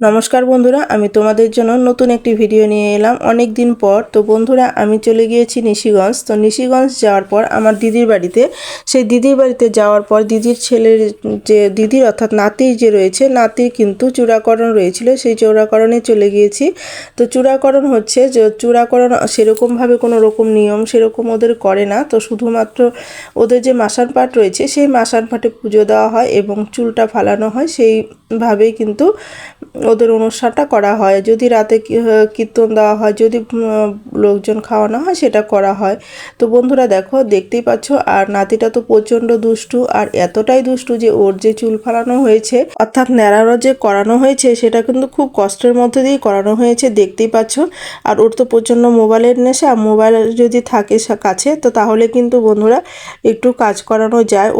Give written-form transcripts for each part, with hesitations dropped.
নমস্কার বন্ধুরা, আমি তোমাদের জন্য নতুন একটি ভিডিও নিয়ে এলাম অনেক দিন পর। তো বন্ধুরা, আমি চলে গিয়েছি নিশিগঞ্জ। তো নিশিগঞ্জ যাওয়ার পর আমার দিদির বাড়িতে, সেই দিদির বাড়িতে যাওয়ার পর দিদির ছেলের যে দিদির অর্থাৎ নাতির যে রয়েছে, নাতির কিন্তু চূড়াকরণ রয়েছিল, সেই চূড়াকরণে চলে গিয়েছি। তো চূড়াকরণ হচ্ছে যে চূড়াকরণ সেরকমভাবে কোনো রকম নিয়ম সেরকম ওদের করে না। তো শুধুমাত্র ওদের যে মাসান পাট রয়েছে সেই মাসান পাটে পুজো দেওয়া হয় এবং চুলটা ফালানো হয়, সেইভাবেই কিন্তু ওদের অনুষ্ঠানটা করা হয়। যদি রাতে কীর্তন দেওয়া হয়, যদি লোকজন খাওয়ানো হয়, সেটা করা হয়। তো বন্ধুরা দেখো, দেখতেই পাচ্ছ। আর নাতিটা তো প্রচণ্ড দুষ্টু, আর এতটাই দুষ্টু যে ওর যে চুল ফালানো হয়েছে অর্থাৎ ন্যাড়ানো যে করানো হয়েছে, সেটা কিন্তু খুব কষ্টের মধ্যে দিয়ে করানো হয়েছে, দেখতেই পাচ্ছ। আর ওর তো প্রচণ্ড মোবাইলের নেশা, মোবাইল যদি থাকে কাছে তো তাহলে কিন্তু বন্ধুরা একটু কাজ করানো যায়।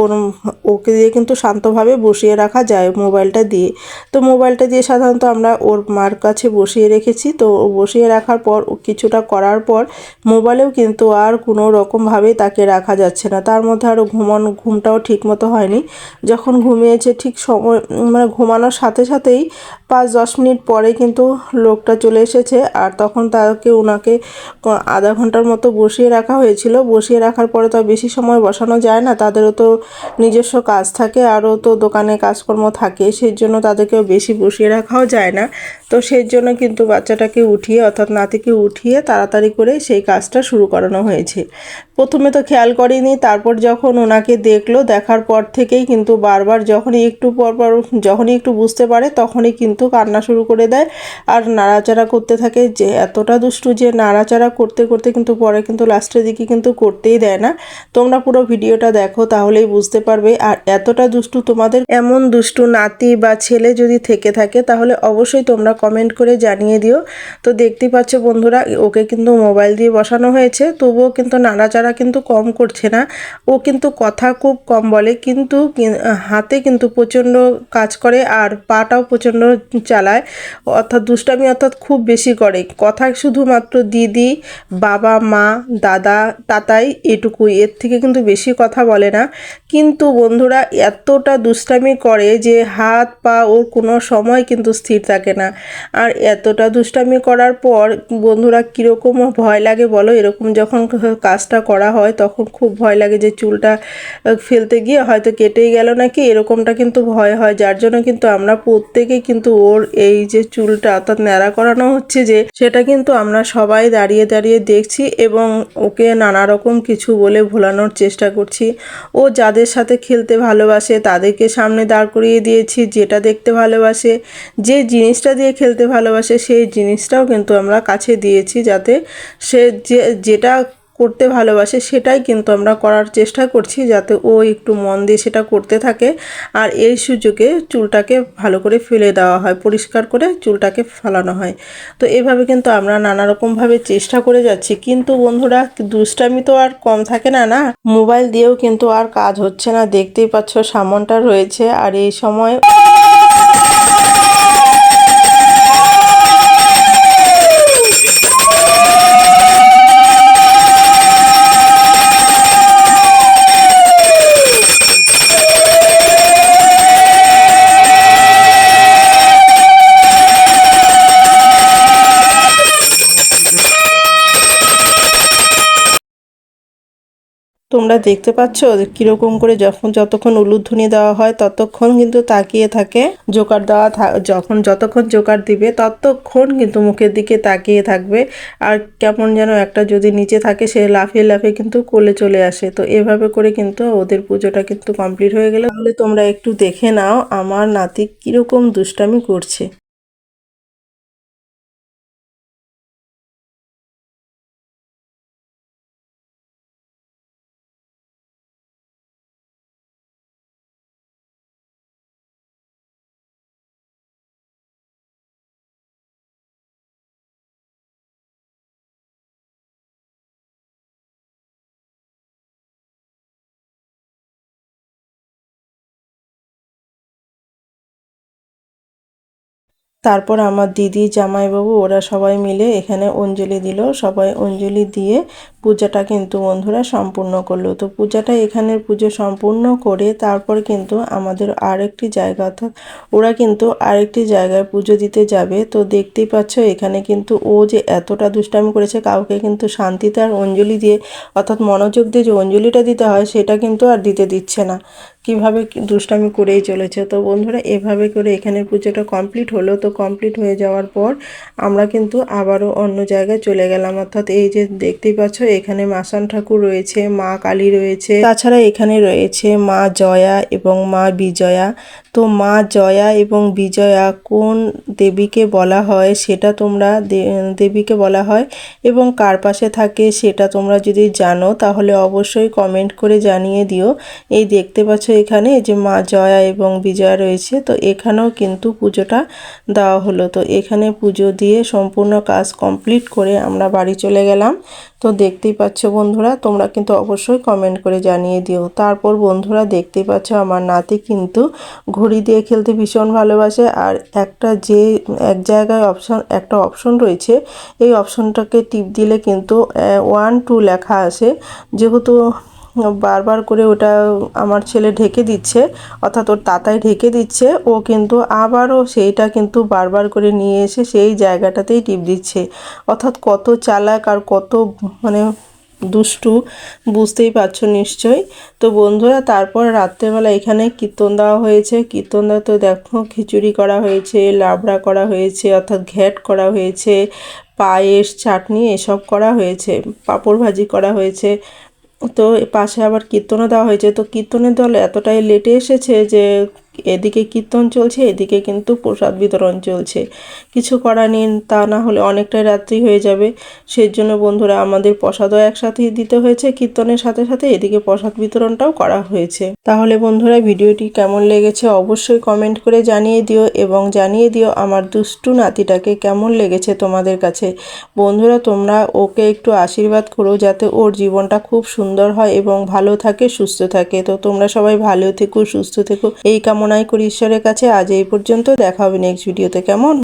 ওকে দিয়ে কিন্তু শান্তভাবে বসিয়ে রাখা যায় মোবাইলটা দিয়ে। তো মোবাইলটা দিয়ে সাধারণত আমরা ওর মার কাছে বসিয়ে রেখেছি। তো বসিয়ে রাখার পর কিছুটা করার পর মোবাইলেও কিন্তু আর কোনো রকমভাবে তাকে রাখা যাচ্ছে না। তার মধ্যে আরও ঘুমটাও ঠিক মতো হয়নি। যখন ঘুমিয়েছে ঠিক সময় মানে ঘুমানোর সাথে সাথেই 5-10 মিনিট পরে কিন্তু লোকটা চলে এসেছে। আর তখন ওনাকে আধা ঘন্টার মতো বসিয়ে রাখা হয়েছিল। বসিয়ে রাখার পরে তো বেশি সময় বসানো যায় না, তাদেরও তো নিজস্ব কাজ থাকে, আরও তো দোকানে কাজকর্ম থাকে, সেই জন্য তাদেরকেও বেশি বসিয়ে রাখাও যায় না। তো সেই জন্য কিন্তু বাচ্চাটাকে উঠিয়ে অর্থাৎ নাতিকে উঠিয়ে তাড়াতাড়ি করে সেই কাজটা শুরু করানো হয়েছে। প্রথমে তো খেয়াল করিনি, তারপর যখন ওনাকে দেখলো, দেখার পর থেকেই কিন্তু বারবার যখনই একটু পরপর যখনই একটু বুঝতে পারে তখনই কিন্তু কান্না শুরু করে দেয় আর নাড়াচাড়া করতে থাকে। যে এতটা দুষ্টু যে নাড়াচাড়া করতে করতে কিন্তু পরে কিন্তু লাস্টের দিকে কিন্তু করতেই দেয় না। তোমরা পুরো ভিডিওটা দেখো, তাহলেই বুঝতে পারবে। আর এতটা দুষ্টু, তোমাদের এমন দুষ্টু নাতি বা ছেলে যদি থেকে থাকে তাহলে অবশ্যই তোমরা কমেন্ট করে জানিয়ে দিও। তো দেখতেই পাচ্ছ বন্ধুরা, ওকে কিন্তু মোবাইল দিয়ে বসানো হয়েছে, তবুও কিন্তু নাড়াচাড়া কিন্তু কম করছে না। ও কিন্তু কথা খুব কম বলে, কিন্তু হাতে কিন্তু প্রচণ্ড কাজ করে আর পাটাও প্রচণ্ড চালায়, অর্থাৎ দুষ্টামি অর্থাৎ খুব বেশি করে। কথা শুধুমাত্র দিদি, বাবা, মা, দাদা, তাতাই, এটুকুই, এর থেকে কিন্তু বেশি কথা বলে না। কিন্তু বন্ধুরা এতটা দুষ্টামি করে যে হাত পা ওর কোনো সময় কিন্তু স্থির থাকে না। আর এতটা দুষ্টামি করার পর বন্ধুরা কীরকম ভয় লাগে বলো। এরকম যখন কাজটা করা হয় তখন খুব ভয় লাগে যে চুলটা ফেলতে গিয়ে হয়তো কেটেই গেল নাকি, এরকমটা কিন্তু ভয় হয়। যার জন্য কিন্তু আমরা প্রত্যেকেই কিন্তু ওর এই যে চুলটা অর্থাৎ ন্যাড়া করানো হচ্ছে যে, সেটা কিন্তু আমরা সবাই দাঁড়িয়ে দাঁড়িয়ে দেখছি এবং ওকে নানা রকম কিছু বলে ভোলানোর চেষ্টা করছি। ও যাদের সাথে খেলতে ভালোবাসে তাদেরকে সামনে দাঁড় করিয়ে দিয়েছি, যেটা দেখতে ভালোবাসে, যে জিনিসটা দিয়ে খেলতে ভালোবাসে সেই জিনিসটাও কিন্তু আমরা কাছে দিয়েছি, যাতে সে যেটা করতে ভালোবাসে সেটাই কিন্তু আমরা করার চেষ্টা করছি, যাতে ও একটু মন দিয়ে সেটা করতে থাকে। আর এই সুযোগে চুলটাকে ভালো করে ফেলে দেওয়া হয়, পরিষ্কার করে চুলটাকে ফালানো হয়। তো এভাবে কিন্তু আমরা নানা রকমভাবে চেষ্টা করে যাচ্ছি। কিন্তু বন্ধুরা দুষ্টামি তো আর কম থাকে না, না মোবাইল দিয়েও কিন্তু আর কাজ হচ্ছে না। দেখতেই পাচ্ছ সামনটা রয়েছে, আর এই সময় তোমরা দেখতে পাচ্ছ কিরকম করে যতক্ষণ উলুধ্বনি দেওয়া হয় ততক্ষণ কিন্তু তাকিয়ে থাকে। জোকার দেওয়া যতক্ষণ জোকার দিবে ততক্ষণ কিন্তু মুখের দিকে তাকিয়ে থাকবে। আর কেমন যেন একটা যদি নিচে থাকে সে লাফিয়ে লাফিয়ে কিন্তু কোলে চলে আসে। তো এভাবে করে কিন্তু ওদের পুজোটা কিন্তু কমপ্লিট হয়ে গেল। তাহলে তোমরা একটু দেখে নাও আমার নাতি কিরকম দুষ্টামি করছে। তারপর আমার দিদি, জামাইবাবু ওরা সবাই মিলে এখানে অঞ্জলি দিল। সবাই অঞ্জলি দিয়ে পূজাটা কিন্তু বন্ধুরা সম্পূর্ণ করলো। তো পূজাটা এখানের পুজো সম্পূর্ণ করে তারপর কিন্তু আমাদের আরেকটি জায়গা, অর্থাৎ ওরা কিন্তু আরেকটি জায়গায় পুজো দিতে যাবে। তো দেখতেই পাচ্ছ এখানে কিন্তু ও যে এতটা দুষ্টামি করেছে, কাউকে কিন্তু শান্তিতে আর অঞ্জলি দিয়ে, অর্থাৎ মনোযোগ দিয়ে যে অঞ্জলিটা দিতে হয় সেটা কিন্তু আর দিতে দিচ্ছে না, কিভাবে দুষ্টামি করেই চলেছে। তো বন্ধুরা এভাবে করে এখানের পুজোটা কমপ্লিট হলো। তো কমপ্লিট হয়ে যাওয়ার পর আমরা কিন্তু আবারও অন্য জায়গায় চলে গেলাম, অর্থাৎ এই যে দেখতেই পাচ্ছ এখানে মাসান ঠাকুর রয়েছে, মা কালী রয়েছে, তাছাড়া এখানে রয়েছে মা জয়া এবং মা বিজয়া। তো মা জয়া এবং বিজয়া কোন দেবীকে বলা হয় সেটা তোমরা দেবীকে বলা হয় এবং কার পাশে থাকে সেটা তোমরা যদি জানো তাহলে অবশ্যই কমেন্ট করে জানিয়ে দিও। এই দেখতে পাচ্ছ এখানে যে মা জয়া এবং বিজয়া রয়েছে। তো এখানেও কিন্তু পুজোটা দেওয়া হলো। তো এখানে পুজো দিয়ে সম্পূর্ণ কাজ কমপ্লিট করে আমরা বাড়ি চলে গেলাম। তো দেখতেই পাচ্ছ বন্ধুরা, তোমরা কিন্তু অবশ্যই কমেন্ট করে জানিয়ে দিও। তারপর বন্ধুরা দেখতেই পাচ্ছ আমার নাতি কিন্তু ঘড়ি দিয়ে খেলতে ভীষণ ভালোবাসে, আর এক জায়গায় একটা অপশন রয়েছে, এই অপশনটাকে টিপ দিলে কিন্তু 1 2 লেখা আসে। যেহেতু বারবার করে ওটা আমার ছেলে ঢেকে দিচ্ছে, অর্থাৎ ওর তাতাই ঢেকে দিচ্ছে, ও কিন্তু আবারও সেইটা কিন্তু বারবার করে নিয়ে এসে সেই জায়গাটাতেই টিপ দিচ্ছে। অর্থাৎ কত চালাক আর কত মানে দুষ্টু, বুঝতেই পারছো নিশ্চয়ই। তো বন্ধুরা তারপর রাত্রেবেলা এখানে কীর্তন দেওয়া হয়েছে। কীর্তন দেওয়া তো দেখো খিচুড়ি করা হয়েছে, লাবড়া করা হয়েছে, অর্থাৎ ঘ্যাট করা হয়েছে, পায়েস, চাটনি এসব করা হয়েছে, পাঁপড় ভাজি করা হয়েছে। তো পাশে আবার কীর্তনও দেওয়া হয়েছে। তো কীর্তনের দল এতটাই লেটে এসেছে যে এদিকে কীর্তন চলছে, এদিকে কিন্তু প্রসাদ বিতরণ চলছে। কিছু করার নেই, তা না হলে অনেকটাই রাত্রি হয়ে যাবে। সেই জন্য বন্ধুরা আমাদের প্রসাদও একসাথেই দিতে হয়েছে, কীর্তনের সাথে সাথে এদিকে প্রসাদ বিতরণটাও করা হয়েছে। তাহলে বন্ধুরা ভিডিওটি কেমন লেগেছে অবশ্যই কমেন্ট করে জানিয়ে দিও এবং জানিয়ে দিও আমার দুষ্টু নাতিটাকে কেমন লেগেছে তোমাদের কাছে। বন্ধুরা তোমরা ওকে একটু আশীর্বাদ করো যাতে ওর জীবনটা খুব সুন্দর হয় এবং ভালো থাকে, সুস্থ থাকে। তো তোমরা সবাই ভালো থেকো, সুস্থ থেকো এই কামনাই করি ঈশ্বরের কাছে। আজ এই পর্যন্ত, দেখা হবে নেক্সট ভিডিওতে। কেমন?